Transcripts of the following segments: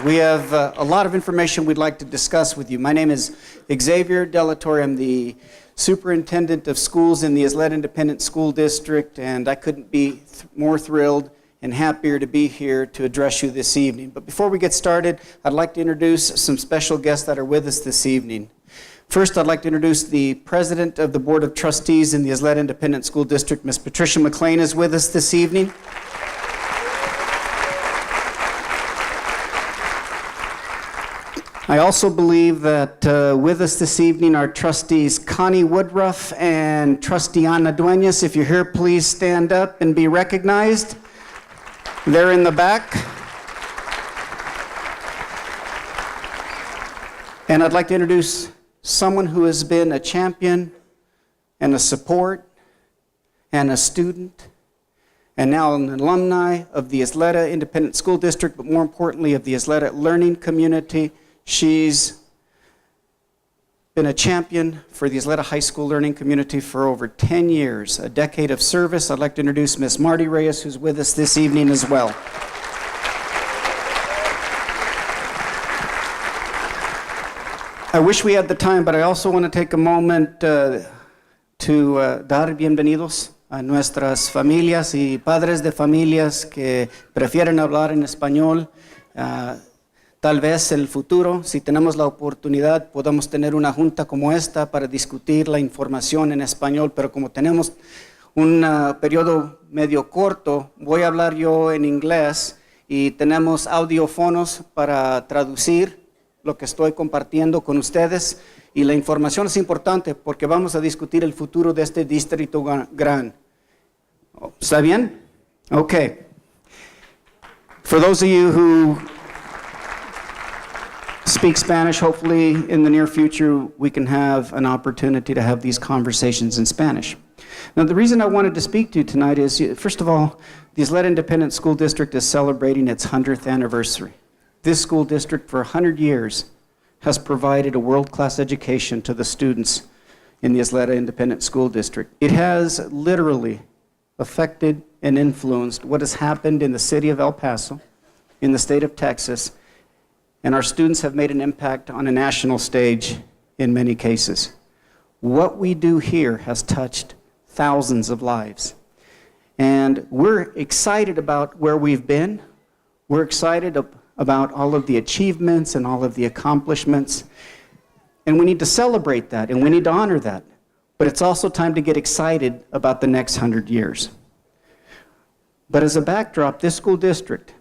We have a lot of information we'd like to discuss with you. My name is Xavier De La Torre. I'm the Superintendent of Schools in the Ysleta Independent School District, and I couldn't be more thrilled and happier to be here to address you this evening. But before we get started, I'd like to introduce some special guests that are with us this evening. First, I'd like to introduce the President of the Board of Trustees in the Ysleta Independent School District, Ms. Patricia McLean, is with us this evening. I also believe that with us this evening are trustees Connie Woodruff and trustee Ana Duenas. If you're here, please stand up and be recognized. They're in the back. And I'd like to introduce someone who has been a champion and a support and a student and now an alumni of the Ysleta Independent School District, but more importantly of the Ysleta learning community. She's been a champion for the Ysleta High School learning community for over 10 years, a decade of service. I'd like to introduce Ms. Marty Reyes, who's with us this evening as well. I wish we had the time, but I also want to take a moment to dar bienvenidos a nuestras familias y padres de familias que prefieren hablar en español. Tal vez en el futuro, si tenemos la oportunidad, podamos tener una junta como esta para discutir la información en español, pero como tenemos un periodo medio corto, voy a hablar yo en inglés y tenemos audiofonos para traducir lo que estoy compartiendo con ustedes. Y la información es importante porque vamos a discutir el futuro de este distrito gran. ¿Está bien? Okay. For those of you who speak Spanish, hopefully in the near future we can have an opportunity to have these conversations in Spanish. Now the reason I wanted to speak to you tonight is, first of all, the Ysleta Independent School District is celebrating its 100th anniversary. This school district for 100 years has provided a world-class education to the students in the Ysleta Independent School District. It has literally affected and influenced what has happened in the city of El Paso, in the state of Texas, and our students have made an impact on a national stage in many cases. What we do here has touched thousands of lives. And we're excited about where we've been. We're excited about all of the achievements and all of the accomplishments. And we need to celebrate that and we need to honor that. But it's also time to get excited about the next 100 years. But as a backdrop, this school district,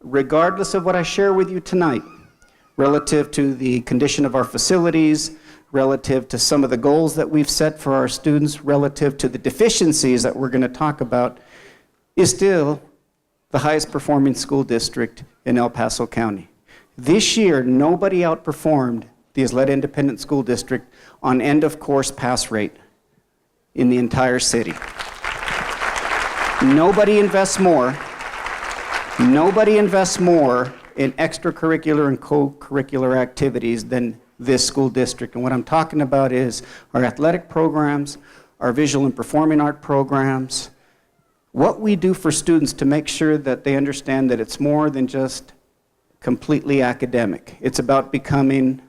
regardless of what I share with you tonight, relative to the condition of our facilities, relative to some of the goals that we've set for our students, relative to the deficiencies that we're going to talk about, is still the highest performing school district in El Paso County. This year, nobody outperformed the Ysleta Independent School District on end of course pass rate in the entire city. Nobody invests more in extracurricular and co-curricular activities than this school district. And what I'm talking about is our athletic programs, our visual and performing art programs, what we do for students to make sure that they understand that it's more than just completely academic. It's about becoming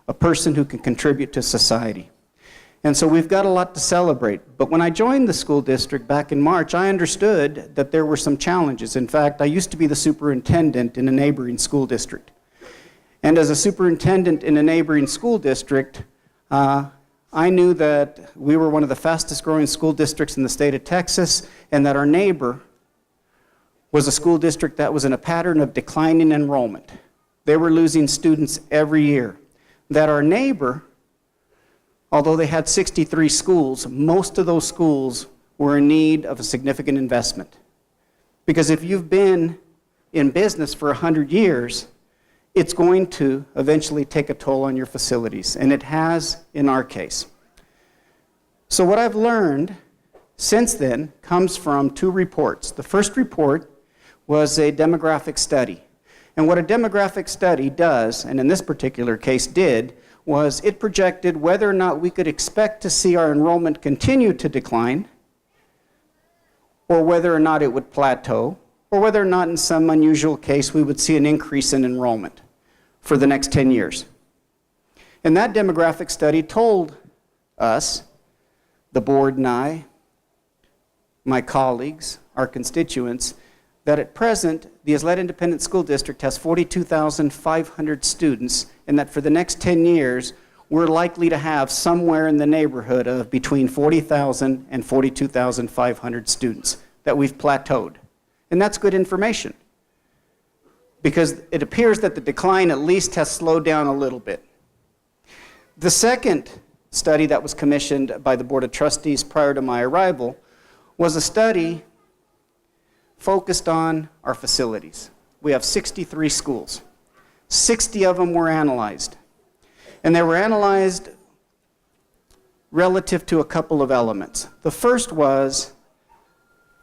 a person who can contribute to society. And so we've got a lot to celebrate. But when I joined the school district back in March, I understood that there were some challenges. In fact, I used to be the superintendent in a neighboring school district. And as a superintendent in a neighboring school district, I knew that we were one of the fastest growing school districts in the state of Texas, and that our neighbor was a school district that was in a pattern of declining enrollment. They were losing students every year. That our neighbor, although they had 63 schools, most of those schools were in need of a significant investment. Because if you've been in business for 100 years, it's going to eventually take a toll on your facilities, and it has in our case. So what I've learned since then comes from two reports. The first report was a demographic study. And what a demographic study does, and in this particular case did, was it projected whether or not we could expect to see our enrollment continue to decline, or whether or not it would plateau, or whether or not in some unusual case we would see an increase in enrollment for the next 10 years. And that demographic study told us, the board and I, my colleagues, our constituents, that at present, the Ysleta Independent School District has 42,500 students, and that for the next 10 years, we're likely to have somewhere in the neighborhood of between 40,000 and 42,500 students, that we've plateaued. And that's good information, because it appears that the decline at least has slowed down a little bit. The second study that was commissioned by the Board of Trustees prior to my arrival was a study focused on our facilities. We have 63 schools. 60 of them were analyzed. And they were analyzed relative to a couple of elements. The first was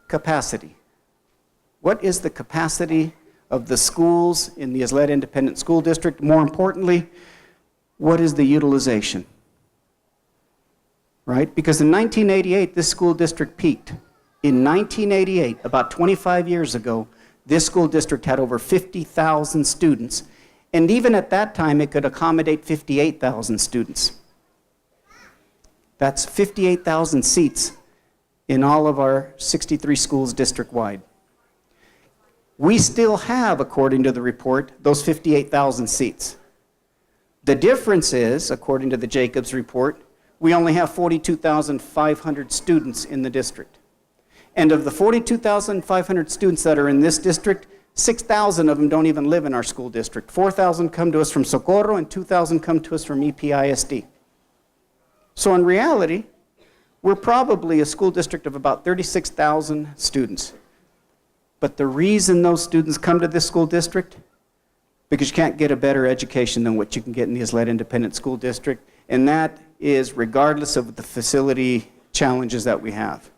capacity. What is the capacity of the schools in the Ysleta Independent School District? More importantly, what is the utilization? Right? Because in 1988, this school district peaked. In 1988, about 25 years ago, this school district had over 50,000 students. And even at that time, it could accommodate 58,000 students. That's 58,000 seats in all of our 63 schools district-wide. We still have, according to the report, those 58,000 seats. The difference is, according to the Jacobs report, we only have 42,500 students in the district. And of the 42,500 students that are in this district, 6,000 of them don't even live in our school district. 4,000 come to us from Socorro and 2,000 come to us from YISD. So in reality, we're probably a school district of about 36,000 students. But the reason those students come to this school district, because you can't get a better education than what you can get in the Ysleta Independent School District, and that is regardless of the facility challenges that we have.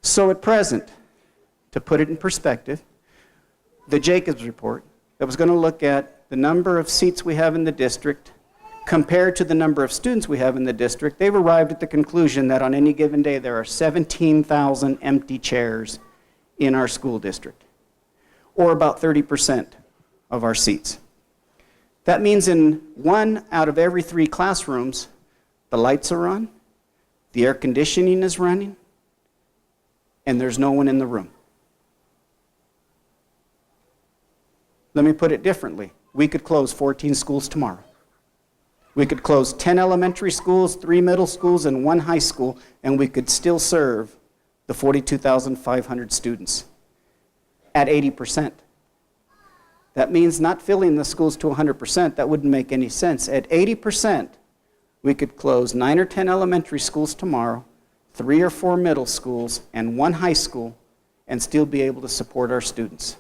So at present, to put it in perspective, the Jacobs report that was going to look at the number of seats we have in the district compared to the number of students we have in the district, they've arrived at the conclusion that on any given day there are 17,000 empty chairs in our school district, or about 30% of our seats. That means in 1 out of every 3 classrooms, the lights are on, the air conditioning is running, and there's no one in the room. Let me put it differently. We could close 14 schools tomorrow. We could close 10 elementary schools, 3 middle schools, and 1 high school, and we could still serve the 42,500 students at 80%. That means not filling the schools to 100%. That wouldn't make any sense. At 80%, we could close 9 or 10 elementary schools tomorrow, 3 or 4 middle schools, and 1 high school, and still be able to support our students.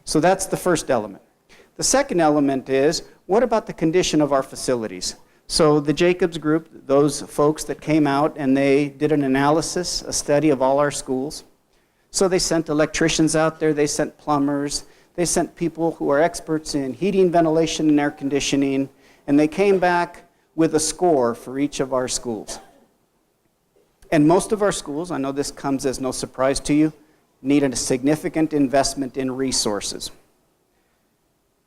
So that's the first element. The second element is, what about the condition of our facilities? So the Jacobs group, those folks that came out and they did an analysis, a study of all our schools. So they sent electricians out there, they sent plumbers, they sent people who are experts in heating, ventilation, and air conditioning, and they came back with a score for each of our schools. And most of our schools, I know this comes as no surprise to you, needed a significant investment in resources.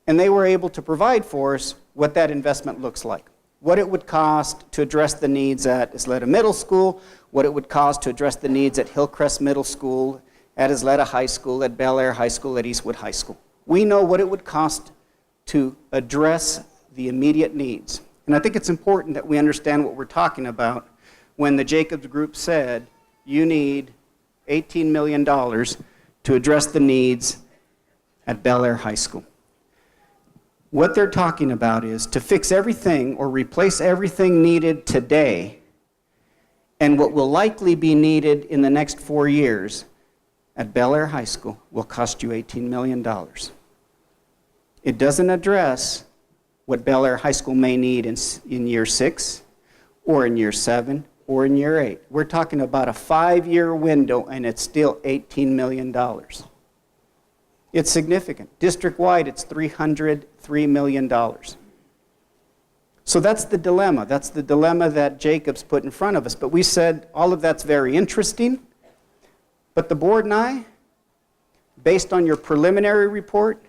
And they were able to provide for us what that investment looks like. What it would cost to address the needs at Ysleta Middle School, what it would cost to address the needs at Hillcrest Middle School, at Ysleta High School, at Bel Air High School, at Eastwood High School. We know what it would cost to address the immediate needs. And I think it's important that we understand what we're talking about when the Jacobs group said, you need $18 million to address the needs at Bel Air High School. What they're talking about is to fix everything or replace everything needed today and what will likely be needed in the next 4 years at Bel Air High School will cost you $18 million. It doesn't address what Bel Air High School may need in year 6 or in year 7 or in year 8. We're talking about a 5-year window and it's still $18 million. It's significant. District-wide, it's $303 million. So that's the dilemma. That's the dilemma that Jacobs put in front of us. But we said all of that's very interesting, But the board and I, based on your preliminary report,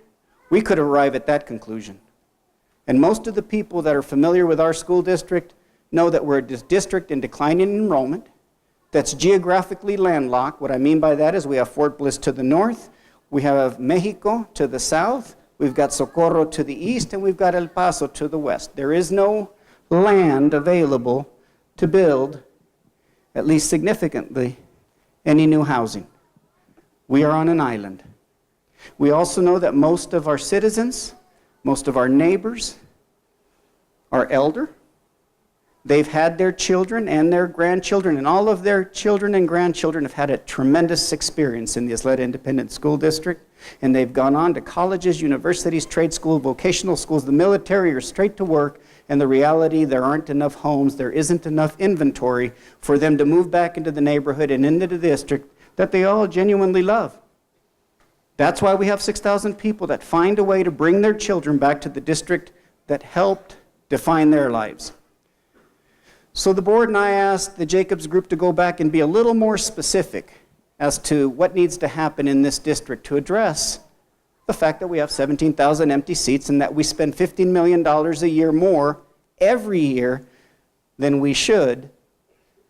we could arrive at that conclusion. And most of the people that are familiar with our school district know that we're a district in declining enrollment, that's geographically landlocked. What I mean by that is we have Fort Bliss to the north, we have Mexico to the south, we've got Socorro to the east, and we've got El Paso to the west. There is no land available to build, at least significantly, any new housing. We are on an island. We also know that most of our citizens, most of our neighbors are elder. They've had their children and their grandchildren, and all of their children and grandchildren have had a tremendous experience in the Ysleta Independent School District, and they've gone on to colleges, universities, trade school, vocational schools, the military, or straight to work, and the reality, there aren't enough homes, there isn't enough inventory for them to move back into the neighborhood and into the district that they all genuinely love. That's why we have 6,000 people that find a way to bring their children back to the district that helped define their lives. So the board and I asked the Jacobs Group to go back and be a little more specific as to what needs to happen in this district to address the fact that we have 17,000 empty seats and that we spend $15 million a year more every year than we should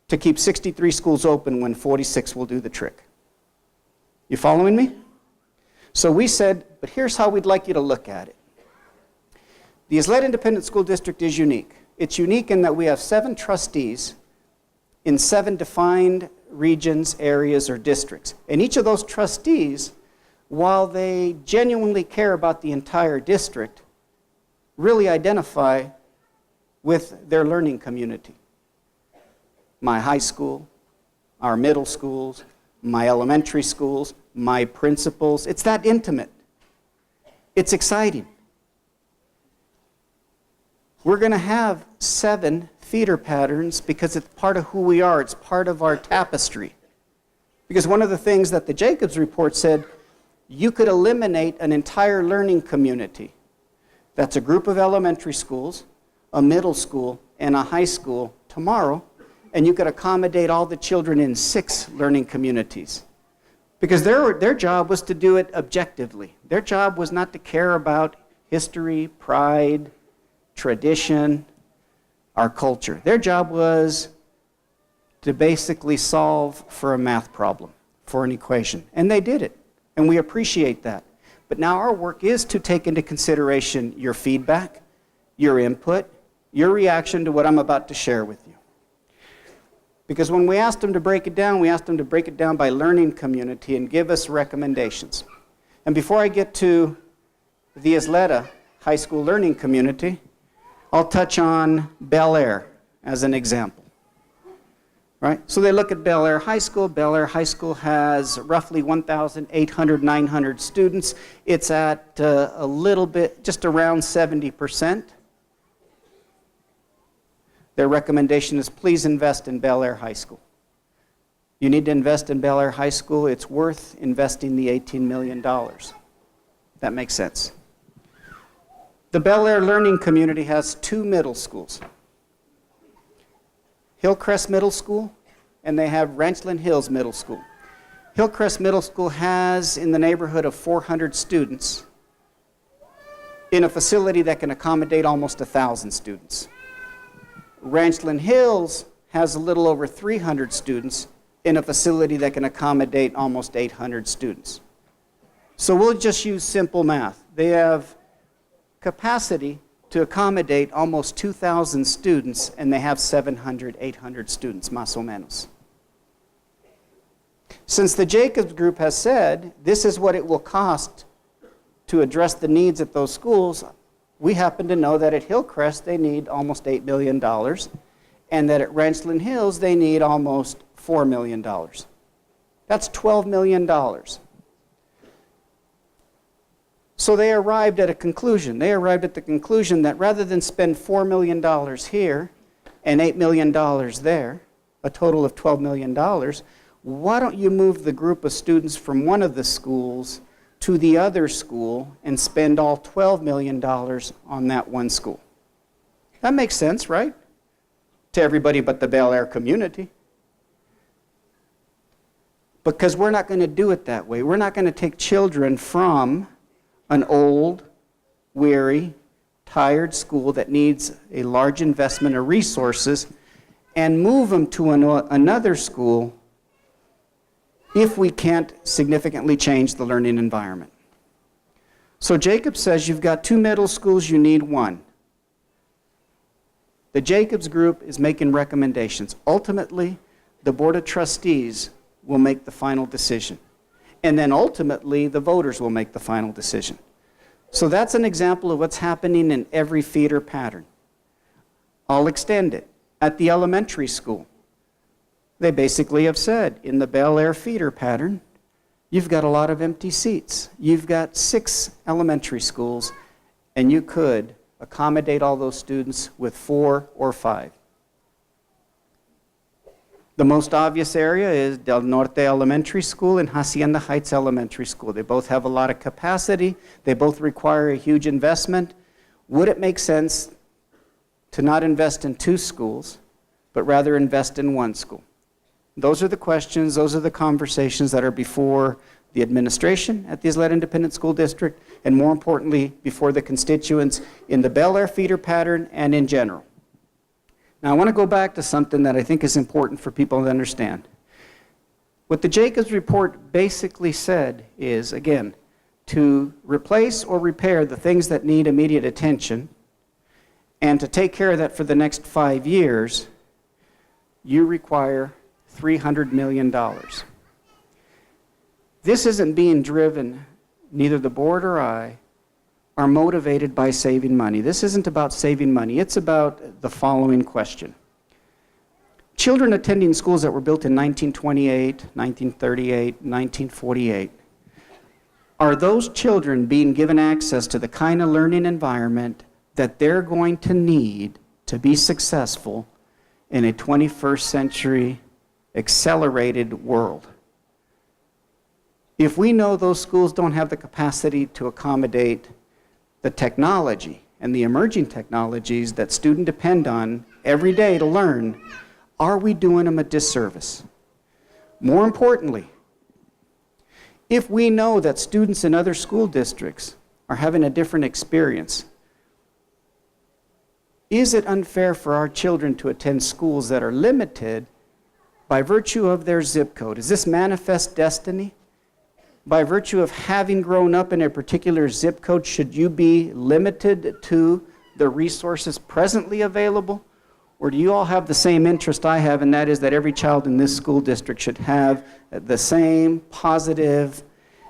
to keep 63 schools open when 46 will do the trick. You following me? So we said, but here's how we'd like you to look at it. The Ysleta Independent School District is unique. It's unique in that we have 7 trustees in 7 defined regions, areas, or districts. And each of those trustees, while they genuinely care about the entire district, really identify with their learning community. My high school, our middle schools, my elementary schools, my principals. It's that intimate. It's exciting. We're going to have 7 feeder patterns because it's part of who we are. It's part of our tapestry. Because one of the things that the Jacobs report said, you could eliminate an entire learning community. That's a group of elementary schools, a middle school, and a high school tomorrow, and you could accommodate all the children in 6 learning communities. Because their job was to do it objectively. Their job was not to care about history, pride, tradition, our culture. Their job was to basically solve for a math problem, for an equation. And they did it. And we appreciate that. But now our work is to take into consideration your feedback, your input, your reaction to what I'm about to share with you. Because when we asked them to break it down, we asked them to break it down by learning community and give us recommendations. And before I get to the Ysleta High School Learning Community, I'll touch on Bel Air as an example. Right? So they look at Bel Air High School. Bel Air High School has roughly 1,800, 900 students. It's at a little bit, just around 70%. Their recommendation is please invest in Bel Air High School. You need to invest in Bel Air High School. It's worth investing the $18 million. That makes sense. The Bel Air Learning Community has 2 middle schools. Hillcrest Middle School, and they have Ranchland Hills Middle School. Hillcrest Middle School has in the neighborhood of 400 students in a facility that can accommodate almost 1,000 students. Ranchland Hills has a little over 300 students in a facility that can accommodate almost 800 students. So we'll just use simple math. They have capacity to accommodate almost 2,000 students, and they have 700, 800 students, más o menos. Since the Jacobs Group has said this is what it will cost to address the needs at those schools, we happen to know that at Hillcrest they need almost $8 million, and that at Ranchland Hills they need almost $4 million. That's $12 million. So they arrived at a conclusion. They arrived at the conclusion that rather than spend $4 million here and $8 million there, a total of $12 million, why don't you move the group of students from one of the schools to the other school and spend all $12 million on that one school? That makes sense, right? To everybody but the Bel Air community. Because we're not going to do it that way. We're not going to take children from an old, weary, tired school that needs a large investment of resources and move them to another school if we can't significantly change the learning environment. So Jacob says you've got 2 middle schools, you need 1. The Jacobs group is making recommendations. Ultimately, the Board of Trustees will make the final decision. And then ultimately, the voters will make the final decision. So that's an example of what's happening in every feeder pattern. I'll extend it. At the elementary school, they basically have said, in the Bel Air feeder pattern, you've got a lot of empty seats. You've got 6 elementary schools, and you could accommodate all those students with 4 or 5. The most obvious area is Del Norte Elementary School and Hacienda Heights Elementary School. They both have a lot of capacity. They both require a huge investment. Would it make sense to not invest in 2 schools, but rather invest in 1 school? Those are the questions, those are the conversations that are before the administration at the Ysleta Independent School District, and more importantly, before the constituents in the Bel Air feeder pattern and in general. Now, I want to go back to something that I think is important for people to understand. What the Jacobs report basically said is, again, to replace or repair the things that need immediate attention, and to take care of that for the next 5 years, you require $300 million. This isn't being driven, neither the board or I are motivated by saving money. This isn't about saving money. It's about the following question. Children attending schools that were built in 1928, 1938, 1948, are those children being given access to the kind of learning environment that they're going to need to be successful in a 21st century accelerated world? If we know those schools don't have the capacity to accommodate the technology and the emerging technologies that students depend on every day to learn, are we doing them a disservice? More importantly, if we know that students in other school districts are having a different experience, is it unfair for our children to attend schools that are limited by virtue of their zip code? Is this manifest destiny? By virtue of having grown up in a particular zip code, should you be limited to the resources presently available? Or do you all have the same interest I have, and that is that every child in this school district should have the same positive,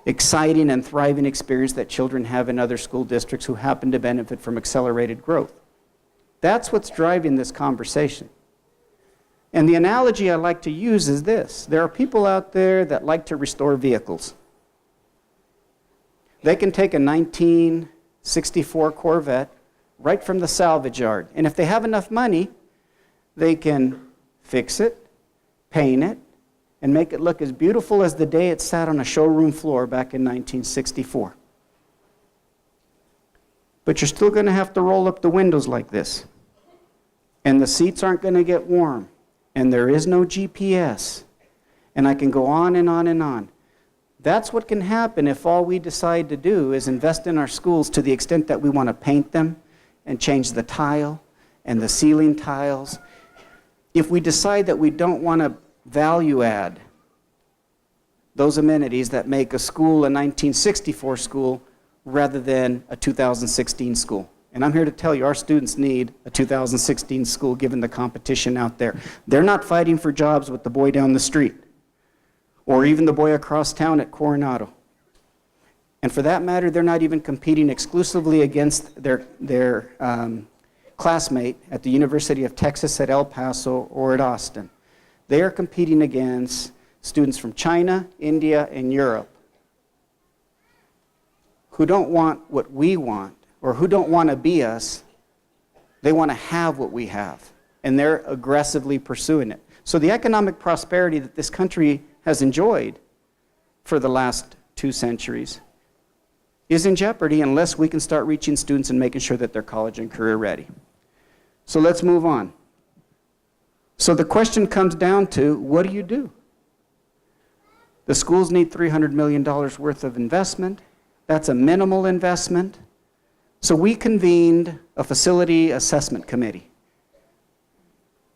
exciting, and thriving experience that children have in other school districts who happen to benefit from accelerated growth? That's what's driving this conversation. And the analogy I like to use is this. There are people out there that like to restore vehicles. They can take a 1964 Corvette right from the salvage yard. And if they have enough money, they can fix it, paint it, and make it look as beautiful as the day it sat on a showroom floor back in 1964. But you're still going to have to roll up the windows like this. And the seats aren't going to get warm. And there is no GPS. And I can go on and on and on. That's what can happen if all we decide to do is invest in our schools to the extent that we want to paint them and change the tile and the ceiling tiles. If we decide that we don't want to value add those amenities that make a school a 1964 school rather than a 2016 school. And I'm here to tell you, our students need a 2016 school given the competition out there. They're not fighting for jobs with the boy down the street, or even the boy across town at Coronado. And for that matter, they're not even competing exclusively against their classmate at the University of Texas at El Paso or at Austin. They are competing against students from China, India, and Europe who don't want what we want, or who don't want to be us. They want to have what we have, and they're aggressively pursuing it. So the economic prosperity that this country has enjoyed for the last 2 centuries is in jeopardy unless we can start reaching students and making sure that they're college and career ready. So let's move on. So the question comes down to, what do you do? The schools need $300 million worth of investment. That's a minimal investment. So we convened a facility assessment committee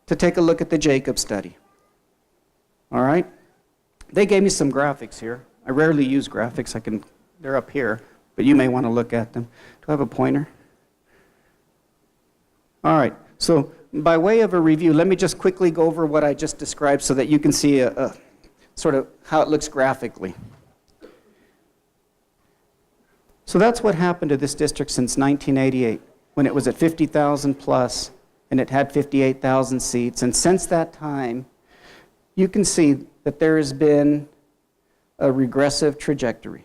to take a look at the Jacob study. All right? They gave me some graphics here. I rarely use graphics. They're up here, but you may want to look at them. Do I have a pointer? All right. So by way of a review, let me just quickly go over what I just described so that you can see a sort of how it looks graphically. So that's what happened to this district since 1988, when it was at 50,000 plus, and it had 58,000 seats. And since that time, you can see that there has been a regressive trajectory.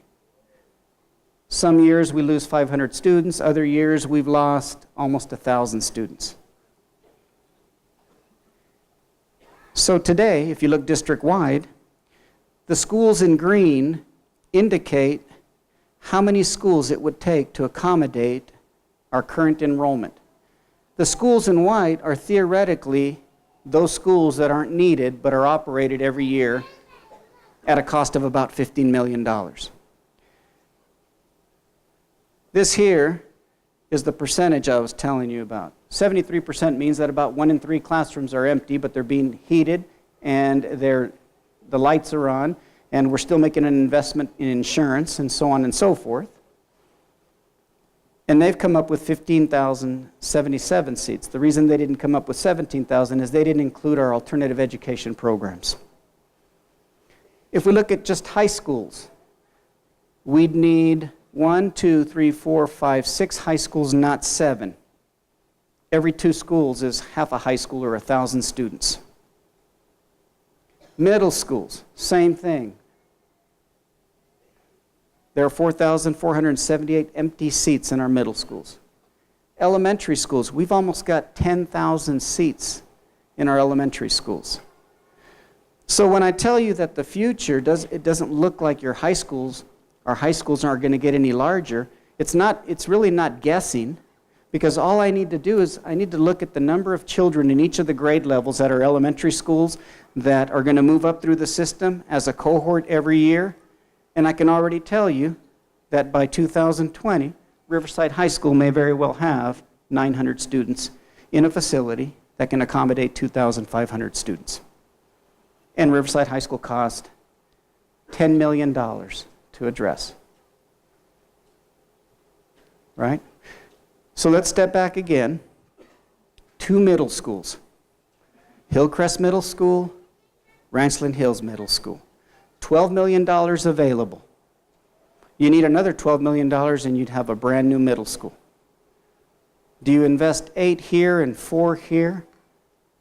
Some years we lose 500 students, other years we've lost almost 1,000 students. So today, if you look district-wide, the schools in green indicate how many schools it would take to accommodate our current enrollment. The schools in white are theoretically those schools that aren't needed but are operated every year at a cost of about $15 million. This here is the percentage I was telling you about. 73% means that about 1 in 3 classrooms are empty, but they're being heated and the lights are on, and we're still making an investment in insurance and so on and so forth. And they've come up with 15,077 seats. The reason they didn't come up with 17,000 is they didn't include our alternative education programs. If we look at just high schools, we'd need 1, 2, 3, 4, 5, 6 high schools, not 7. Every 2 schools is half a high school or 1,000 students. Middle schools, same thing. There are 4,478 empty seats in our middle schools. Elementary schools, we've almost got 10,000 seats in our elementary schools. So when I tell you that the future doesn't look like our high schools aren't going to get any larger, it's really not guessing, because all I need to do is I need to look at the number of children in each of the grade levels at our elementary schools that are going to move up through the system as a cohort every year. And I can already tell you that by 2020, Riverside High School may very well have 900 students in a facility that can accommodate 2,500 students. And Riverside High School cost $10 million to address. Right? So let's step back again. 2 middle schools. Hillcrest Middle School, Ranchland Hills Middle School. $12 million available. You need another $12 million and you'd have a brand new middle school. Do you invest 8 here and 4 here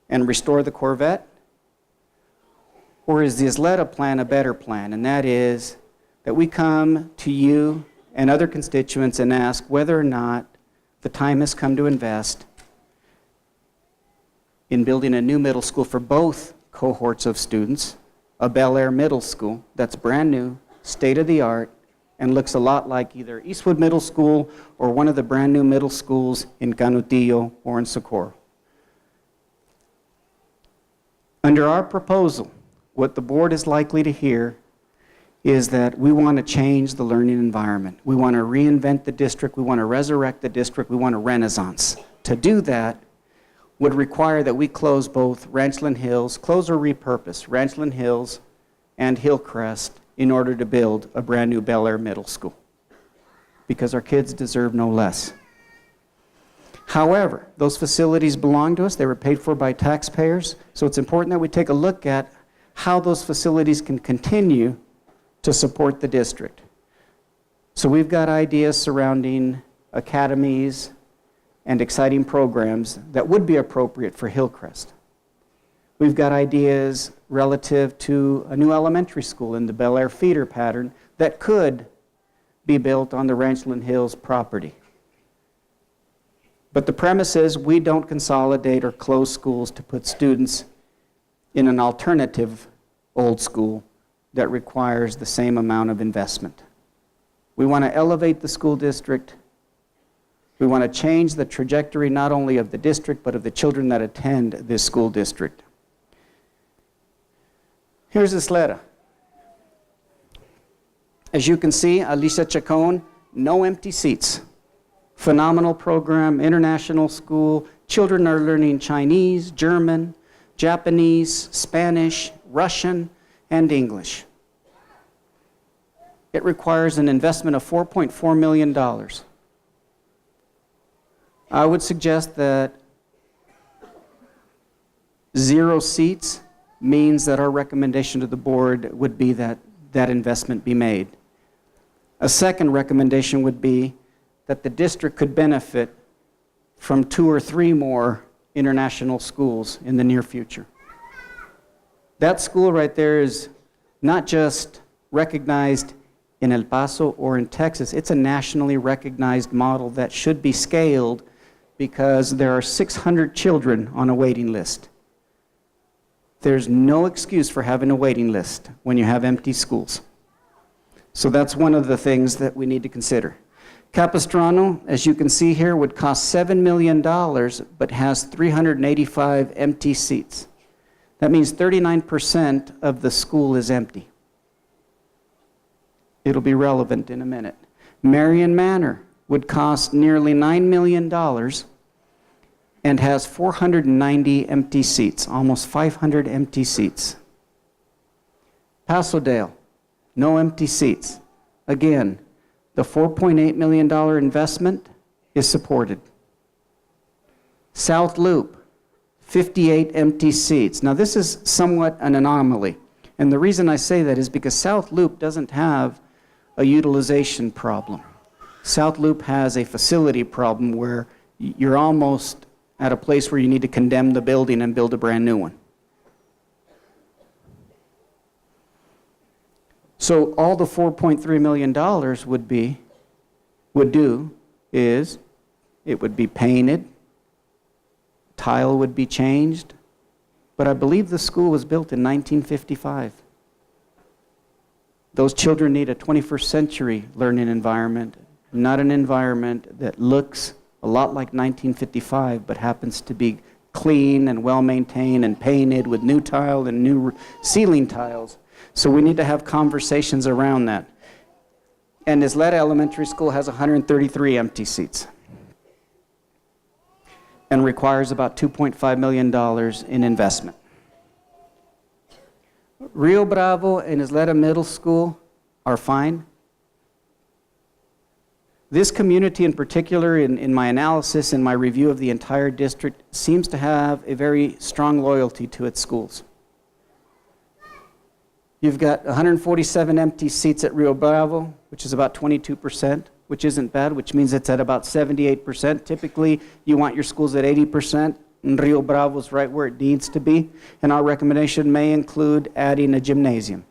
and restore the Corvette? Or is the Ysleta plan a better plan? And that is that we come to you and other constituents and ask whether or not the time has come to invest in building a new middle school for both cohorts of students, a Bel Air middle school that's brand new, state-of-the-art, and looks a lot like either Eastwood Middle School or one of the brand new middle schools in Canutillo or in Socorro. Under our proposal, what the board is likely to hear is that we want to change the learning environment. We want to reinvent the district. We want to resurrect the district. We want a renaissance. To do that would require that we close both Ranchland Hills, close or repurpose Ranchland Hills and Hillcrest in order to build a brand new Bel Air middle school, because our kids deserve no less. However, those facilities belong to us. They were paid for by taxpayers, so it's important that we take a look at how those facilities can continue to support the district. So we've got ideas surrounding academies and exciting programs that would be appropriate for Hillcrest. We've got ideas relative to a new elementary school in the Bel Air feeder pattern that could be built on the Ranchland Hills property. But the premise is we don't consolidate or close schools to put students in an alternative old school that requires the same amount of investment. We want to elevate the school district. We want to change the trajectory not only of the district, but of the children that attend this school district. Here's Ysleta. As you can see, Alicia Chacon, no empty seats. Phenomenal program, international school. Children are learning Chinese, German, Japanese, Spanish, Russian, and English. It requires an investment of $4.4 million. I would suggest that 0 seats means that our recommendation to the board would be that that investment be made. A second recommendation would be that the district could benefit from 2 or 3 more international schools in the near future. That school right there is not just recognized in El Paso or in Texas, it's a nationally recognized model that should be scaled because there are 600 children on a waiting list. There's no excuse for having a waiting list when you have empty schools. So that's one of the things that we need to consider. Capistrano, as you can see here, would cost $7 million, but has 385 empty seats. That means 39% of the school is empty. It'll be relevant in a minute. Marion Manor would cost nearly $9 million and has 490 empty seats, almost 500 empty seats. Pasodale, no empty seats. Again, the $4.8 million investment is supported. South Loop, 58 empty seats. Now this is somewhat an anomaly. And the reason I say that is because South Loop doesn't have a utilization problem. South Loop has a facility problem where you're almost at a place where you need to condemn the building and build a brand new one. So all the $4.3 million would do is it would be painted, tile would be changed, but I believe the school was built in 1955. Those children need a 21st century learning environment, not an environment that looks a lot like 1955, but happens to be clean and well-maintained and painted with new tile and new ceiling tiles. So we need to have conversations around that. And Ysleta Elementary School has 133 empty seats and requires about $2.5 million in investment. Rio Bravo and Ysleta Middle School are fine. This community in particular, in my analysis, in my review of the entire district, seems to have a very strong loyalty to its schools. You've got 147 empty seats at Rio Bravo, which is about 22%, which isn't bad, which means it's at about 78%. Typically, you want your schools at 80%, and Rio Bravo is right where it needs to be. And our recommendation may include adding a gymnasium.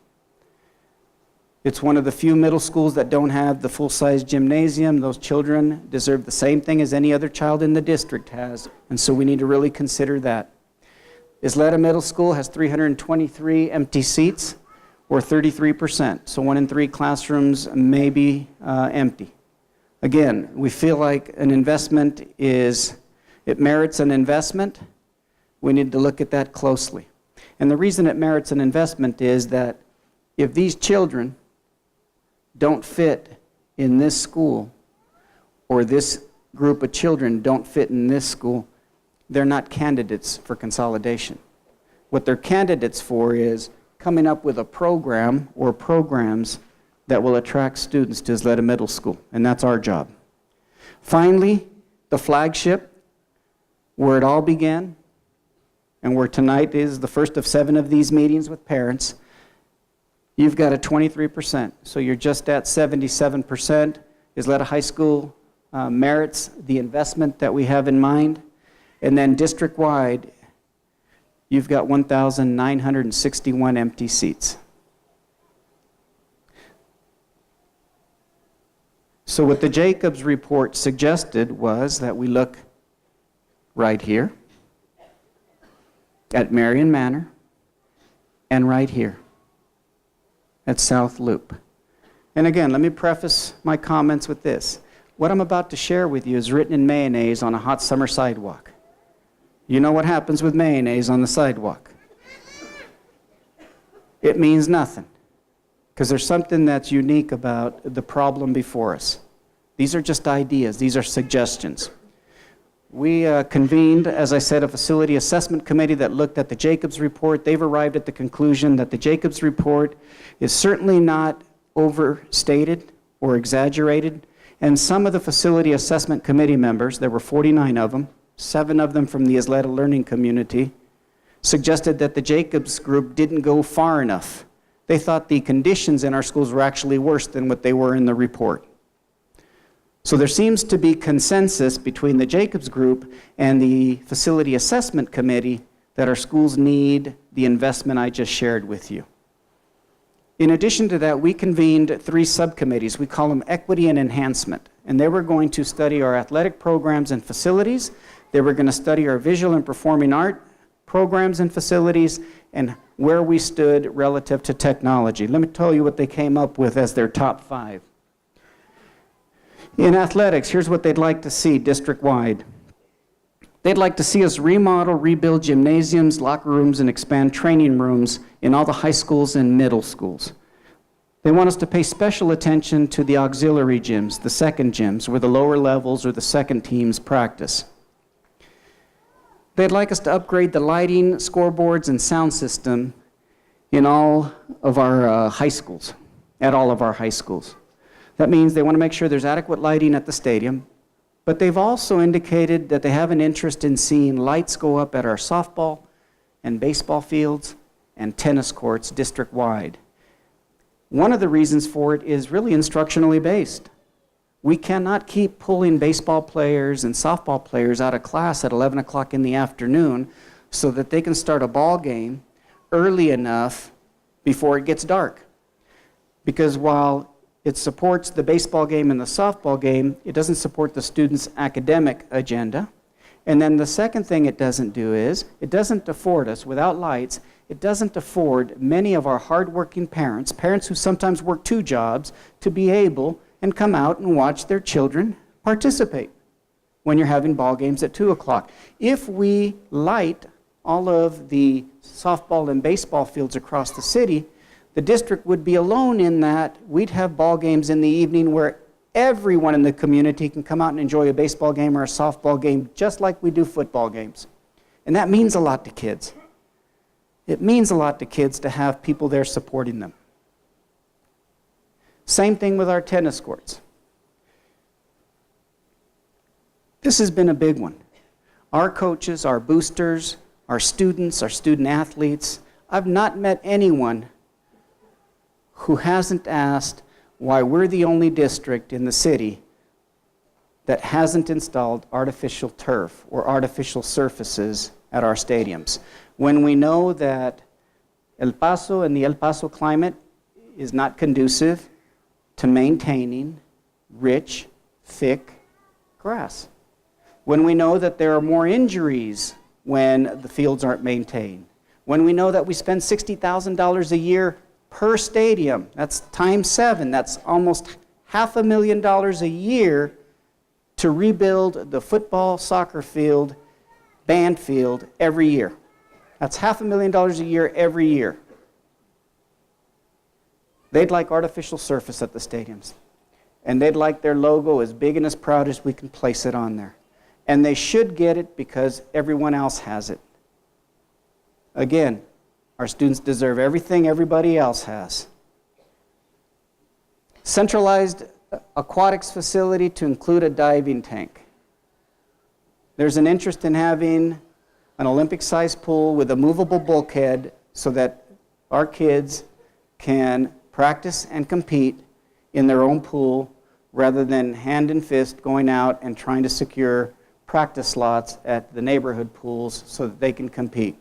It's one of the few middle schools that don't have the full-size gymnasium. Those children deserve the same thing as any other child in the district has, and so we need to really consider that. Ysleta Middle School has 323 empty seats, or 33%, so 1 in 3 classrooms may be empty. Again, we feel like an investment it merits an investment. We need to look at that closely. And the reason it merits an investment is that if these children don't fit in this school, or this group of children don't fit in this school, they're not candidates for consolidation. What they're candidates for is coming up with a program or programs that will attract students to Ysleta Middle School, and that's our job. Finally, the flagship, where it all began, and where tonight is the first of 7 of these meetings with parents, you've got a 23%, so you're just at 77%. Ysleta High School merits the investment that we have in mind, and then district-wide, you've got 1,961 empty seats. So what the Jacobs report suggested was that we look right here at Marion Manor and right here at South Loop. And again, let me preface my comments with this. What I'm about to share with you is written in mayonnaise on a hot summer sidewalk. You know what happens with mayonnaise on the sidewalk. It means nothing. because there's something that's unique about the problem before us. These are just ideas. These are suggestions. We convened, as I said, a facility assessment committee that looked at the Jacobs report. They've arrived at the conclusion that the Jacobs report is certainly not overstated or exaggerated. And some of the facility assessment committee members, there were 49 of them, 7 of them from the Ysleta learning community, suggested that the Jacobs group didn't go far enough. They thought the conditions in our schools were actually worse than what they were in the report. So there seems to be consensus between the Jacobs group and the facility assessment committee that our schools need the investment I just shared with you. In addition to that, we convened 3 subcommittees. We call them equity and enhancement. And they were going to study our athletic programs and facilities. They were going to study our visual and performing art programs and facilities and where we stood relative to technology. Let me tell you what they came up with as their top 5. In athletics, here's what they'd like to see district-wide. They'd like to see us remodel, rebuild gymnasiums, locker rooms, and expand training rooms in all the high schools and middle schools. They want us to pay special attention to the auxiliary gyms, the second gyms, where the lower levels or the second teams practice. They'd like us to upgrade the lighting, scoreboards, and sound system in all of our high schools, at all of our high schools. That means they want to make sure there's adequate lighting at the stadium, but they've also indicated that they have an interest in seeing lights go up at our softball and baseball fields and tennis courts district-wide. One of the reasons for it is really instructionally based. We cannot keep pulling baseball players and softball players out of class at 11 o'clock in the afternoon so that they can start a ball game early enough before it gets dark. Because while it supports the baseball game and the softball game, it doesn't support the students' academic agenda. And then the second thing it doesn't do is, it doesn't afford us, without lights, it doesn't afford many of our hardworking parents, parents who sometimes work 2 jobs, to be able and come out and watch their children participate when you're having ball games at 2 o'clock. If we light all of the softball and baseball fields across the city, the district would be alone in that we'd have ball games in the evening where everyone in the community can come out and enjoy a baseball game or a softball game just like we do football games. And that means a lot to kids. It means a lot to kids to have people there supporting them. Same thing with our tennis courts. This has been a big one. Our coaches, our boosters, our students, our student athletes, I've not met anyone who hasn't asked why we're the only district in the city that hasn't installed artificial turf or artificial surfaces at our stadiums. When we know that El Paso and the El Paso climate is not conducive to maintaining rich, thick grass. When we know that there are more injuries when the fields aren't maintained. When we know that we spend $60,000 a year per stadium, that's times 7, that's almost $500,000 a year to rebuild the football, soccer field, band field every year. That's $500,000 a year every year. They'd like artificial surface at the stadiums. And they'd like their logo as big and as proud as we can place it on there. And they should get it because everyone else has it. Again, our students deserve everything everybody else has. Centralized aquatics facility to include a diving tank. There's an interest in having an Olympic-sized pool with a movable bulkhead so that our kids can practice and compete in their own pool rather than hand and fist going out and trying to secure practice slots at the neighborhood pools so that they can compete.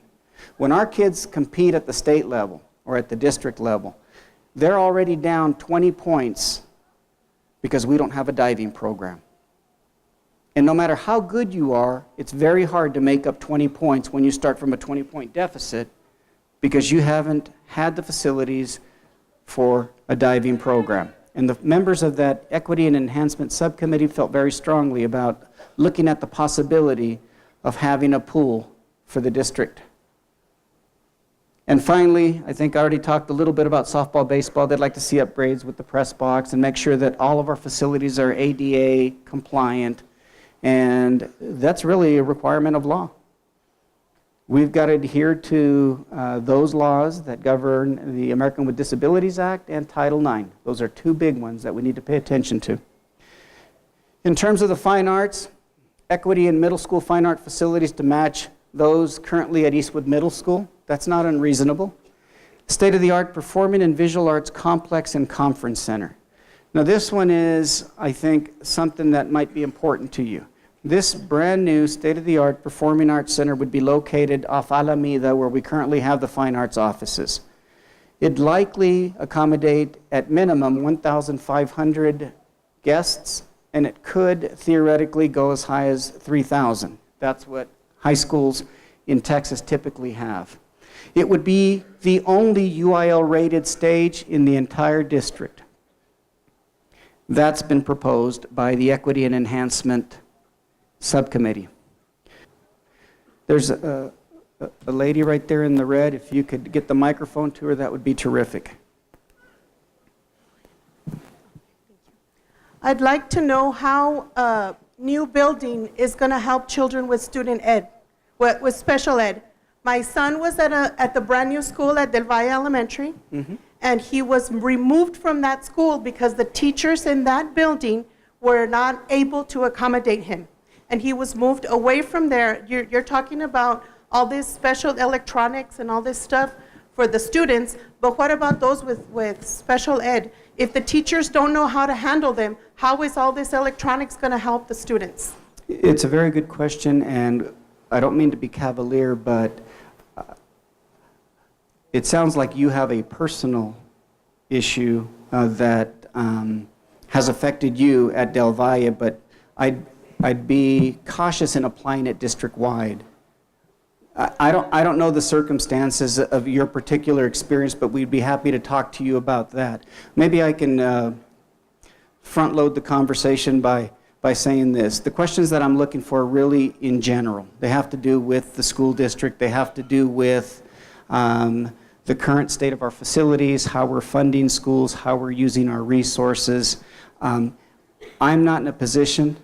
When our kids compete at the state level or at the district level, they're already down 20 points because we don't have a diving program. And no matter how good you are, it's very hard to make up 20 points when you start from a 20-point deficit because you haven't had the facilities for a diving program. And the members of that Equity and Enhancement Subcommittee felt very strongly about looking at the possibility of having a pool for the district. And finally, I think I already talked a little bit about softball, baseball. They'd like to see upgrades with the press box and make sure that all of our facilities are ADA compliant. And that's really a requirement of law. We've got to adhere to those laws that govern the American with Disabilities Act and Title IX. Those are two big ones that we need to pay attention to. In terms of the fine arts, equity in middle school fine art facilities to match those currently at Eastwood Middle School. That's not unreasonable. State-of-the-art performing and visual arts complex and conference center. Now this one is, I think, something that might be important to you. This brand new state-of-the-art performing arts center would be located off Alameda where we currently have the fine arts offices. It'd likely accommodate at minimum 1,500 guests, and it could theoretically go as high as 3,000. That's what high schools in Texas typically have. It would be the only UIL-rated stage in the entire district. That's been proposed by the Equity and Enhancement Subcommittee. There's a lady right there in the red. If you could get the microphone to her, that would be terrific. I'd like to know how a new building is going to help children with student ed, with special ed. My son was at the brand new school at Del Valle Elementary, and he was removed from that school because the teachers in that building were not able to accommodate him. And he was moved away from there. You're talking about all this special electronics and all this stuff for the students, but what about those with special ed? If the teachers don't know how to handle them, how is all this electronics going to help the students? It's a very good question, and I don't mean to be cavalier, but it sounds like you have a personal issue that has affected you at Del Valle, but I'd be cautious in applying it district-wide. I don't know the circumstances of your particular experience, but we'd be happy to talk to you about that. Maybe I can front-load the conversation by saying this. The questions that I'm looking for are really in general. They have to do with the school district. They have to do with the current state of our facilities, how we're funding schools, how we're using our resources. I'm not in a position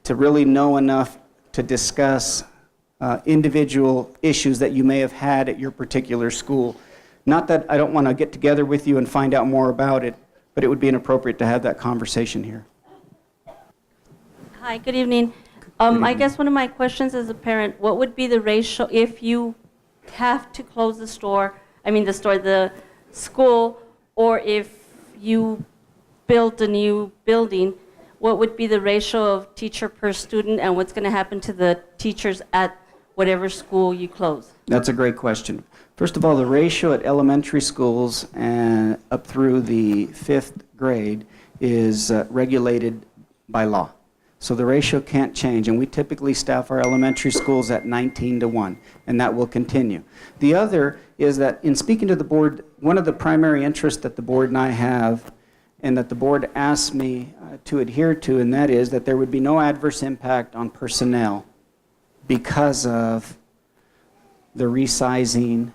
to really know enough to discuss individual issues that you may have had at your particular school. Not that I don't want to get together with you and find out more about it, but it would be inappropriate to have that conversation here. Hi, good evening. I guess one of my questions as a parent, what would be the ratio if you have to close the school, or if you built a new building, what would be the ratio of teacher per student, and what's going to happen to the teachers at whatever school you close? That's a great question. First of all, the ratio at elementary schools and up through the 5th grade is regulated by law. So the ratio can't change, and we typically staff our elementary schools at 19-1, and that will continue. The other is that in speaking to the board, one of the primary interests that the board and I have, and that the board asked me to adhere to, and that is that there would be no adverse impact on personnel because of the resizing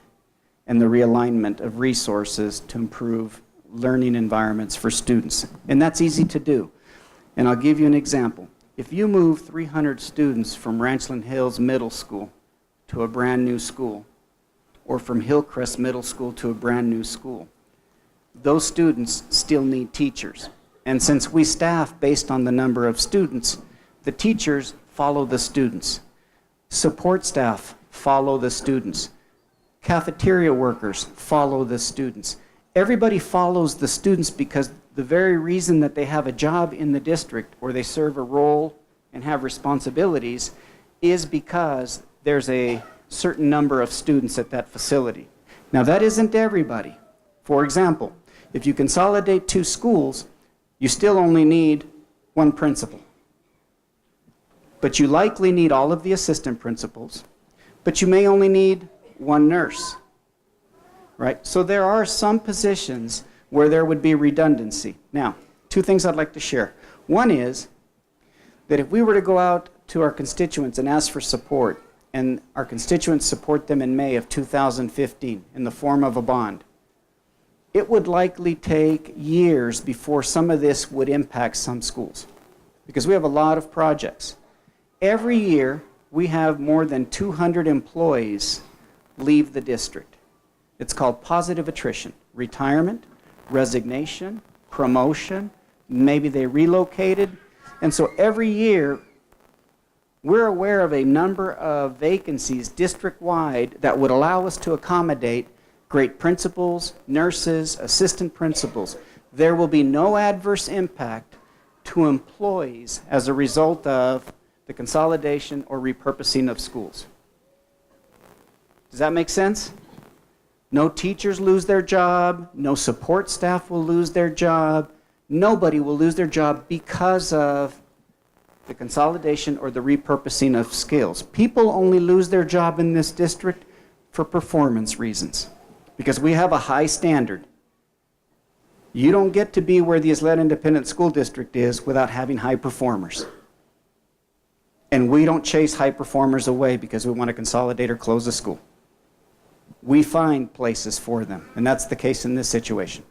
and the realignment of resources to improve learning environments for students. And that's easy to do. And I'll give you an example. If you move 300 students from Ranchland Hills Middle School to a brand new school, or from Hillcrest Middle School to a brand new school, those students still need teachers. And since we staff based on the number of students, the teachers follow the students. Support staff follow the students. Cafeteria workers follow the students. Everybody follows the students because the very reason that they have a job in the district or they serve a role and have responsibilities is because there's a certain number of students at that facility. Now that isn't everybody. For example, if you consolidate 2 schools, you still only need 1 principal. But you likely need all of the assistant principals, but you may only need 1 nurse, right? So there are some positions where there would be redundancy. Now, 2 things I'd like to share. One is that if we were to go out to our constituents and ask for support, and our constituents support them in May of 2015 in the form of a bond, it would likely take years before some of this would impact some schools, because we have a lot of projects. Every year, we have more than 200 employees leave the district. It's called positive attrition: retirement, resignation, promotion, maybe they relocated. And so every year, we're aware of a number of vacancies district-wide that would allow us to accommodate great principals, nurses, assistant principals. There will be no adverse impact to employees as a result of the consolidation or repurposing of schools. Does that make sense? No teachers lose their job, no support staff will lose their job, nobody will lose their job because of the consolidation or the repurposing of skills. People only lose their job in this district for performance reasons, because we have a high standard. You don't get to be where the Ysleta Independent School District is without having high performers. And we don't chase high performers away because we want to consolidate or close a school. We find places for them, and that's the case in this situation.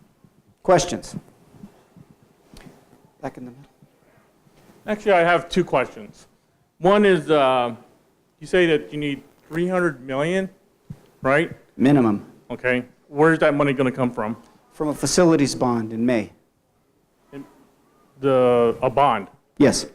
Questions? Back in the middle. Actually, I have two questions. One is, you say that you need 300 million, right? Minimum. Okay. Where's that money going to come from? From a facilities bond in May. A bond. Yes.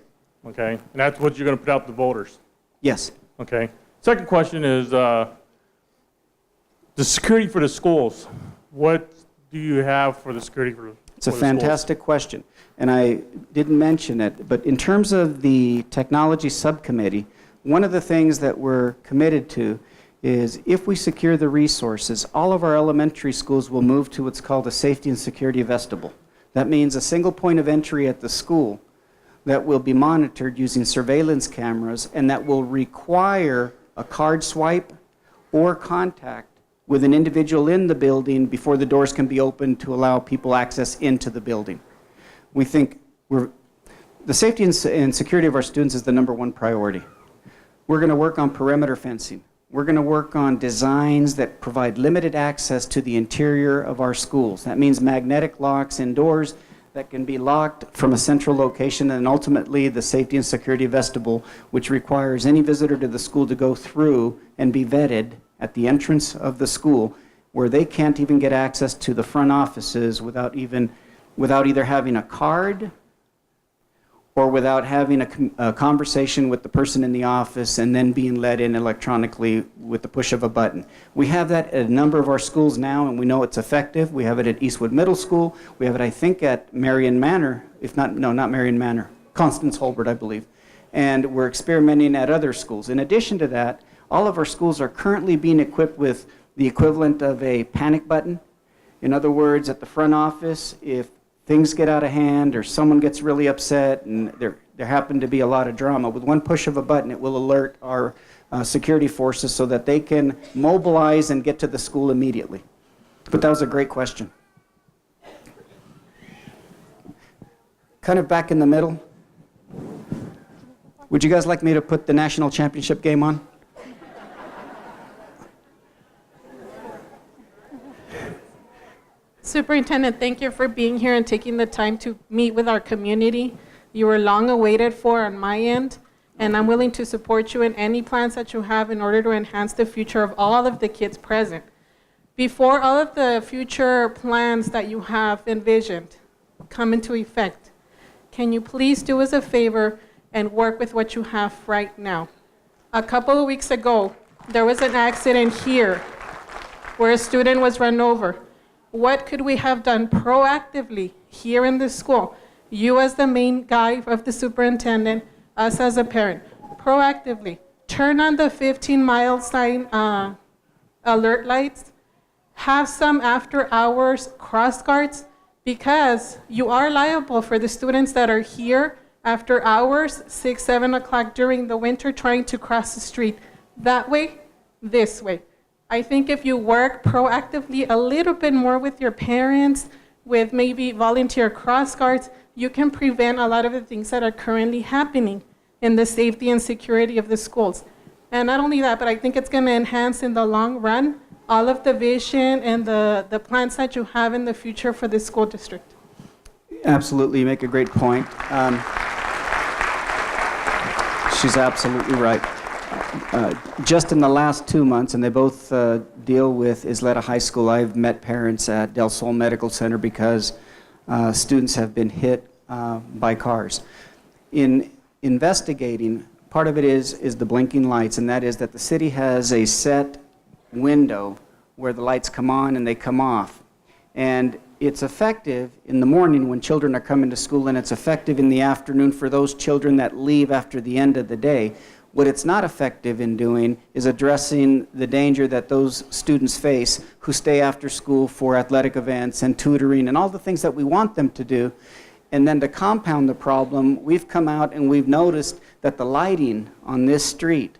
Okay. And that's what you're going to put out to voters. Yes. Okay. Second question is, the security for the schools. What do you have for the security for the schools? It's a fantastic question, and I didn't mention it, but in terms of the technology subcommittee, one of the things that we're committed to is if we secure the resources, all of our elementary schools will move to what's called a safety and security vestibule. That means a single point of entry at the school that will be monitored using surveillance cameras, and that will require a card swipe or contact with an individual in the building before the doors can be opened to allow people access into the building. We think the safety and security of our students is the #1 priority. We're going to work on perimeter fencing. We're going to work on designs that provide limited access to the interior of our schools. That means magnetic locks indoors that can be locked from a central location, and ultimately the safety and security vestibule, which requires any visitor to the school to go through and be vetted at the entrance of the school, where they can't even get access to the front offices without either having a card or without having a conversation with the person in the office and then being let in electronically with the push of a button. We have that at a number of our schools now, and we know it's effective. We have it at Eastwood Middle School. We have it, I think, at Marion Manor, not Marion Manor, Constance Holbert, I believe. And we're experimenting at other schools. In addition to that, all of our schools are currently being equipped with the equivalent of a panic button. In other words, at the front office, if things get out of hand or someone gets really upset and there happen to be a lot of drama, with one push of a button, it will alert our security forces so that they can mobilize and get to the school immediately. But that was a great question. Kind of back in the middle. Would you guys like me to put the national championship game on? Superintendent, thank you for being here and taking the time to meet with our community. You were long awaited for on my end, and I'm willing to support you in any plans that you have in order to enhance the future of all of the kids present. Before all of the future plans that you have envisioned come into effect, can you please do us a favor and work with what you have right now? A couple of weeks ago, there was an accident here where a student was run over. What could we have done proactively here in the school? You as the main guy of the superintendent, us as a parent, proactively turn on the 15-mile sign alert lights, have some after-hours cross guards, because you are liable for the students that are here after hours, 6, 7 o'clock during the winter trying to cross the street. That way, this way. I think if you work proactively a little bit more with your parents, with maybe volunteer cross guards, you can prevent a lot of the things that are currently happening in the safety and security of the schools. And not only that, but I think it's going to enhance in the long run all of the vision and the plans that you have in the future for this school district. Absolutely, you make a great point. She's absolutely right. Just in the last 2 months, and they both deal with Ysleta High School, I've met parents at Del Sol Medical Center because students have been hit by cars. In investigating, part of it is the blinking lights, and that is that the city has a set window where the lights come on and they come off. And it's effective in the morning when children are coming to school, and it's effective in the afternoon for those children that leave after the end of the day. What it's not effective in doing is addressing the danger that those students face who stay after school for athletic events and tutoring and all the things that we want them to do. And then to compound the problem, we've come out and we've noticed that the lighting on this street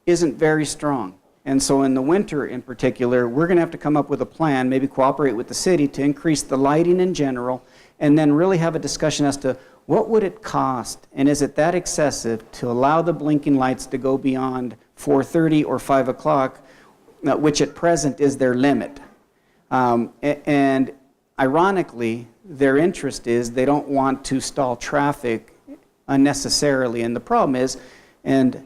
isn't very strong. And so in the winter in particular, we're going to have to come up with a plan, maybe cooperate with the city to increase the lighting in general, and then really have a discussion as to what would it cost, and is it that excessive to allow the blinking lights to go beyond 4:30 or 5 o'clock, which at present is their limit. And ironically, their interest is they don't want to stall traffic unnecessarily. And the problem is, and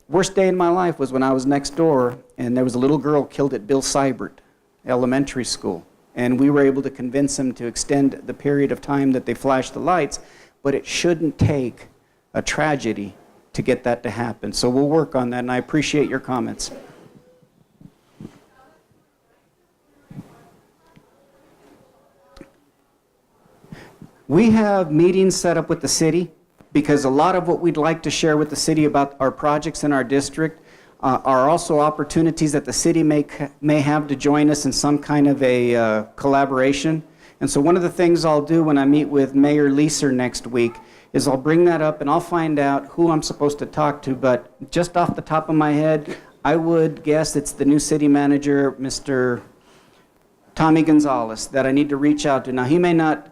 worst day in my life was when I was next door and there was a little girl killed at Bill Seibert Elementary School. And we were able to convince them to extend the period of time that they flashed the lights, but it shouldn't take a tragedy to get that to happen. So we'll work on that, and I appreciate your comments. We have meetings set up with the city because a lot of what we'd like to share with the city about our projects in our district are also opportunities that the city may have to join us in some kind of a collaboration. And so one of the things I'll do when I meet with Mayor Leeser next week is I'll bring that up and I'll find out who I'm supposed to talk to. But just off the top of my head, I would guess it's the new city manager, Mr. Tommy Gonzalez, that I need to reach out to. Now, he may not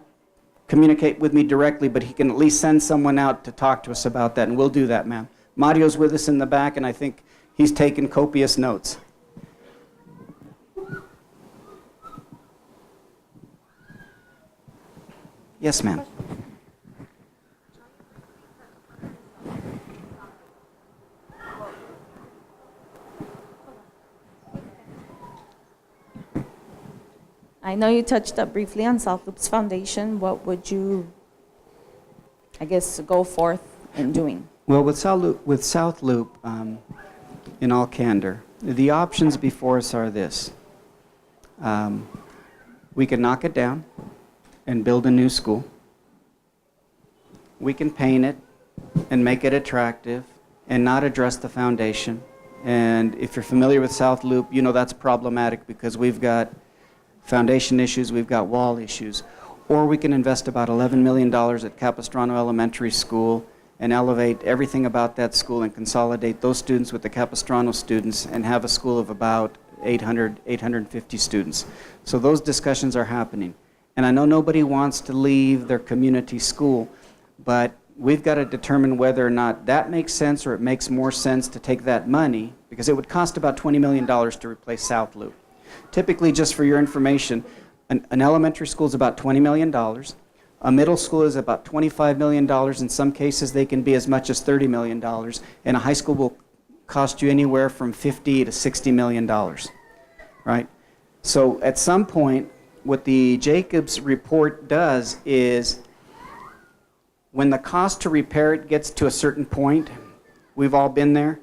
communicate with me directly, but he can at least send someone out to talk to us about that, and we'll do that, ma'am. Mario's with us in the back, and I think he's taken copious notes. Yes, ma'am. I know you touched up briefly on South Loop's foundation. What would you, I guess, go forth in doing? Well, with South Loop, in all candor, the options before us are this. We can knock it down and build a new school. We can paint it and make it attractive and not address the foundation. And if you're familiar with South Loop, you know that's problematic because we've got foundation issues, we've got wall issues. Or we can invest about $11 million at Capistrano Elementary School and elevate everything about that school and consolidate those students with the Capistrano students and have a school of about 850 students. So those discussions are happening. And I know nobody wants to leave their community school, but we've got to determine whether or not that makes sense or it makes more sense to take that money, because it would cost about $20 million to replace South Loop. Typically, just for your information, an elementary school is about $20 million. A middle school is about $25 million. In some cases, they can be as much as $30 million. And a high school will cost you anywhere from $50 to $60 million, right? So at some point, what the Jacobs report does is when the cost to repair it gets to a certain point, we've all been there.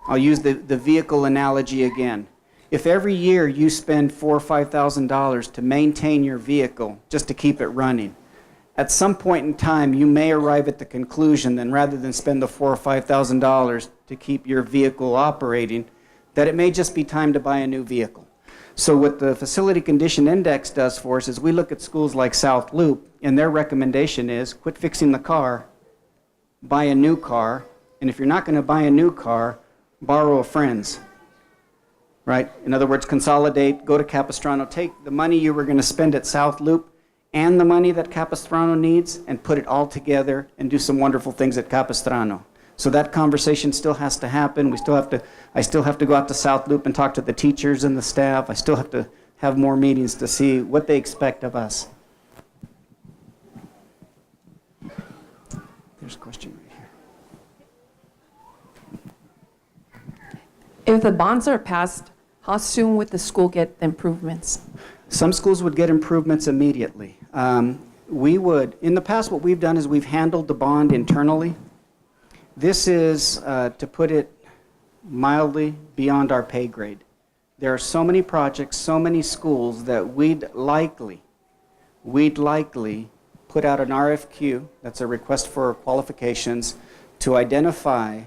I'll use the vehicle analogy again. If every year you spend $4,000 or $5,000 to maintain your vehicle just to keep it running, at some point in time you may arrive at the conclusion that rather than spend the $4,000 or $5,000 to keep your vehicle operating, that it may just be time to buy a new vehicle. So what the Facility Condition Index does for us is we look at schools like South Loop, and their recommendation is quit fixing the car, buy a new car, and if you're not going to buy a new car, borrow a friend's. Right? In other words, consolidate, go to Capistrano, take the money you were going to spend at South Loop and the money that Capistrano needs and put it all together and do some wonderful things at Capistrano. So that conversation still has to happen. I still have to go out to South Loop and talk to the teachers and the staff. I still have to have more meetings to see what they expect of us. There's a question right here. If the bonds are passed, how soon would the school get the improvements? Some schools would get improvements immediately. We would, in the past, what we've done is we've handled the bond internally. This is, to put it mildly, beyond our pay grade. There are so many projects, so many schools that we'd likely put out an RFQ, that's a request for qualifications, to identify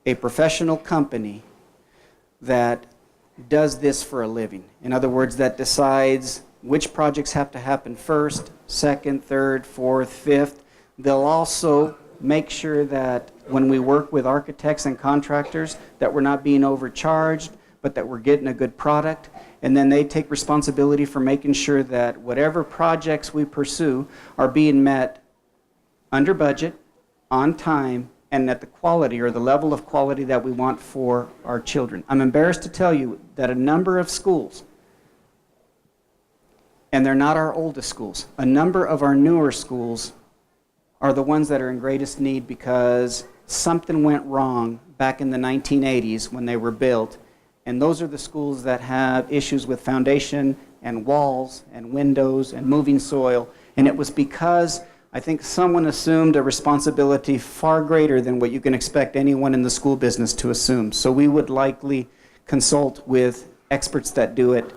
a professional company that does this for a living. In other words, that decides which projects have to happen first, second, third, fourth, fifth. They'll also make sure that when we work with architects and contractors, that we're not being overcharged, but that we're getting a good product. And then they take responsibility for making sure that whatever projects we pursue are being met under budget, on time, and at the quality or the level of quality that we want for our children. I'm embarrassed to tell you that a number of schools, and they're not our oldest schools, a number of our newer schools are the ones that are in greatest need because something went wrong back in the 1980s when they were built. And those are the schools that have issues with foundation and walls and windows and moving soil. And it was because I think someone assumed a responsibility far greater than what you can expect anyone in the school business to assume. So we would likely consult with experts that do it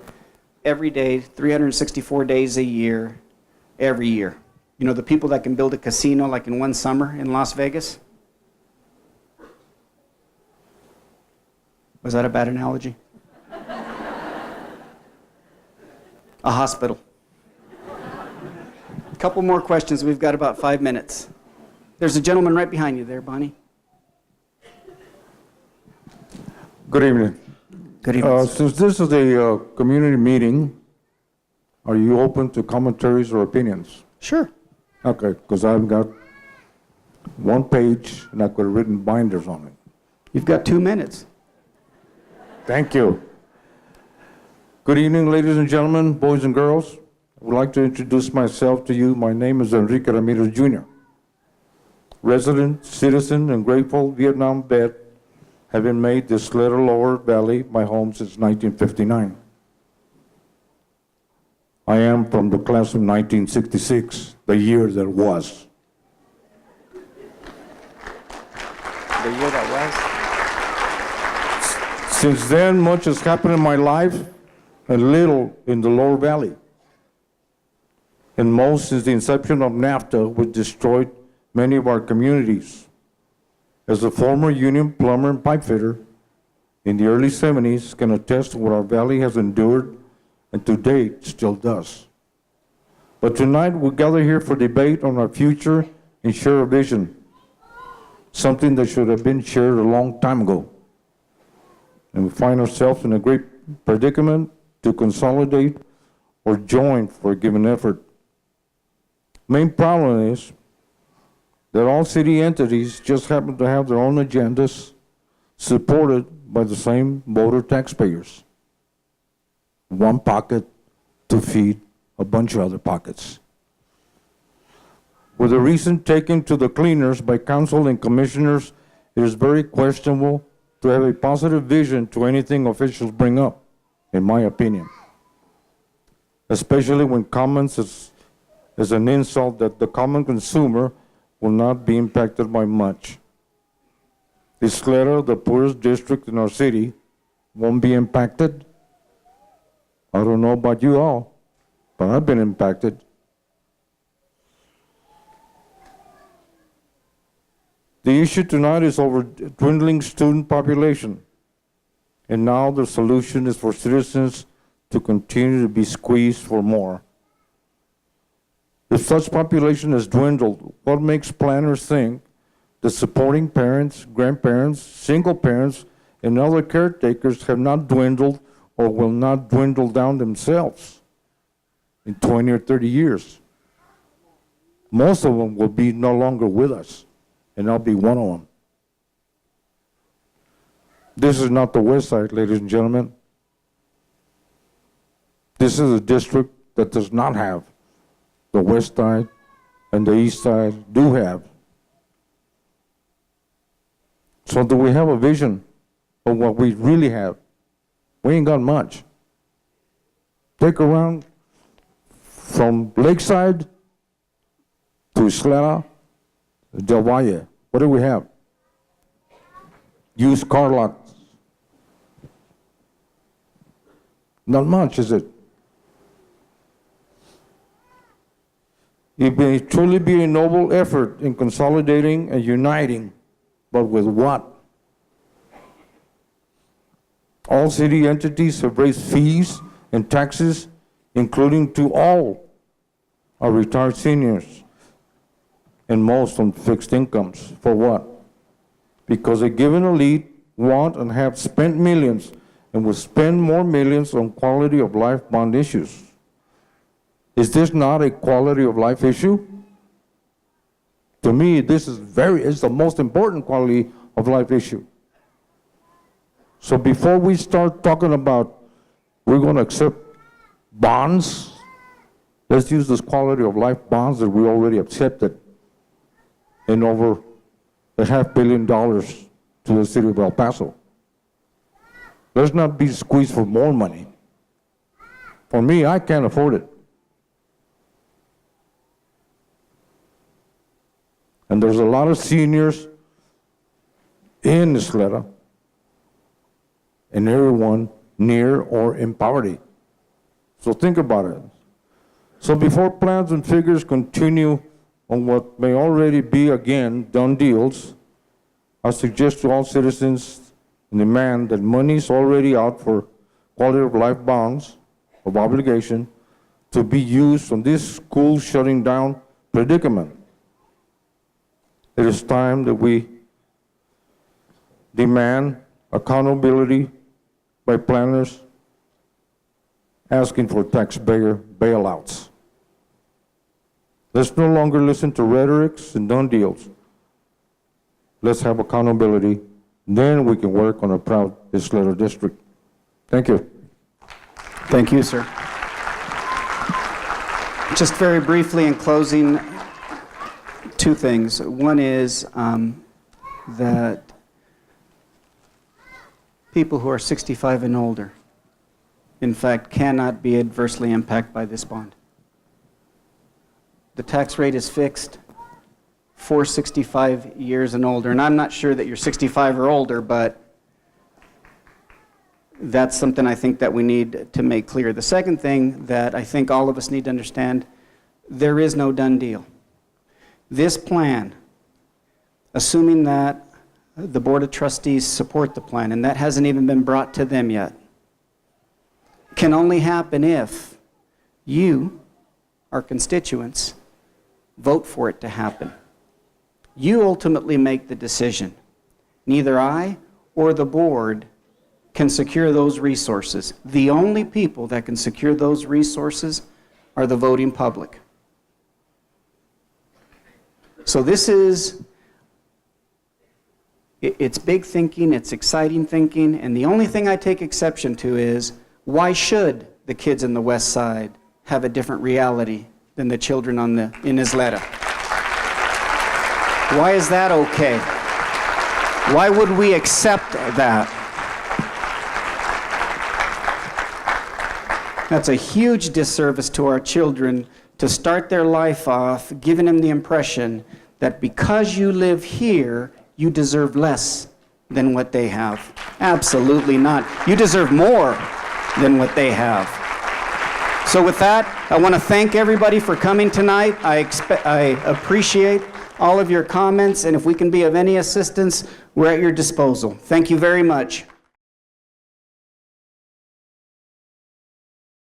every day, 364 days a year, every year. You know, the people that can build a casino like in one summer in Las Vegas? Was that a bad analogy? A hospital. A couple more questions. We've got about 5 minutes. There's a gentleman right behind you there, Bonnie. Good evening. Good evening. sir. Since this is a community meeting, are you open to commentaries or opinions? Sure. Okay, because I've got one page and I could have written binders on it. You've got 2 minutes. Thank you. Good evening, ladies and gentlemen, boys and girls. I would like to introduce myself to you. My name is Enrique Ramirez Jr. Resident, citizen, and grateful Vietnam vet, having made this little lower valley my home since 1959. I am from the class of 1966, the year that was. The year that Since then, much has happened in my life, and little in the lower valley. And most since the inception of NAFTA, which destroyed many of our communities. As a former union plumber and pipe fitter in the early 70s, can attest to what our valley has endured and to date still does. But tonight we gather here for debate on our future and share a vision, something that should have been shared a long time ago. And we find ourselves in a great predicament to consolidate or join for a given effort. Main problem is that all city entities just happen to have their own agendas supported by the same voter taxpayers. One pocket to feed a bunch of other pockets. With the recent taking to the cleaners by council and commissioners, it is very questionable to have a positive vision to anything officials bring up, in my opinion. Especially when comments as an insult that the common consumer will not be impacted by much. Ysleta, the poorest district in our city, won't be impacted. I don't know about you all, but I've been impacted. The issue tonight is over dwindling student population. And now the solution is for citizens to continue to be squeezed for more. If such population has dwindled, what makes planners think that supporting parents, grandparents, single parents, and other caretakers have not dwindled or will not dwindle down themselves in 20 or 30 years? Most of them will be no longer with us, and I'll be one of them. This is not the west side, ladies and gentlemen. This is a district that does not have the west side and the east side do have. So do we have a vision of what we really have? We ain't got much. Take around from Lakeside to Ysleta, Del Valle. What do we have? Used car lots. Not much, is it? It may truly be a noble effort in consolidating and uniting, but with what? All city entities have raised fees and taxes, including to all our retired seniors, and most on fixed incomes. For what? Because a given elite want and have spent millions and will spend more millions on quality of life bond issues. Is this not a quality of life issue? To me, this is it's the most important quality of life issue. So before we start talking about we're going to accept bonds, let's use this quality of life bonds that we already accepted in over $500 million to the city of El Paso. Let's not be squeezed for more money. For me, I can't afford it. And there's a lot of seniors in Ysleta and everyone near or in poverty. So think about it. So before plans and figures continue on what may already be, again, done deals, I suggest to all citizens and demand that money is already out for quality of life bonds of obligation to be used on this school shutting down predicament. It is time that we demand accountability by planners asking for taxpayer bailouts. Let's no longer listen to rhetorics and done deals. Let's have accountability. Then we can work on a proud Ysleta district. Thank you. Thank you, sir. Just very briefly in closing, two things. One is that people who are 65 and older, in fact, cannot be adversely impacted by this bond. The tax rate is fixed for 65 years and older. And I'm not sure that you're 65 or older, but that's something I think that we need to make clear. The second thing that I think all of us need to understand, there is no done deal. This plan, assuming that the Board of Trustees support the plan, and that hasn't even been brought to them yet, can only happen if you, our constituents, vote for it to happen. You ultimately make the decision. Neither I or the board can secure those resources. The only people that can secure those resources are the voting public. So this is, it's big thinking, it's exciting thinking, and the only thing I take exception to is, why should the kids in the West Side have a different reality than the children in Ysleta? Why is that okay? Why would we accept that? That's a huge disservice to our children to start their life off giving them the impression that because you live here, you deserve less than what they have. Absolutely not. You deserve more than what they have. So with that, I want to thank everybody for coming tonight. I appreciate all of your comments, and if we can be of any assistance, we're at your disposal. Thank you very much.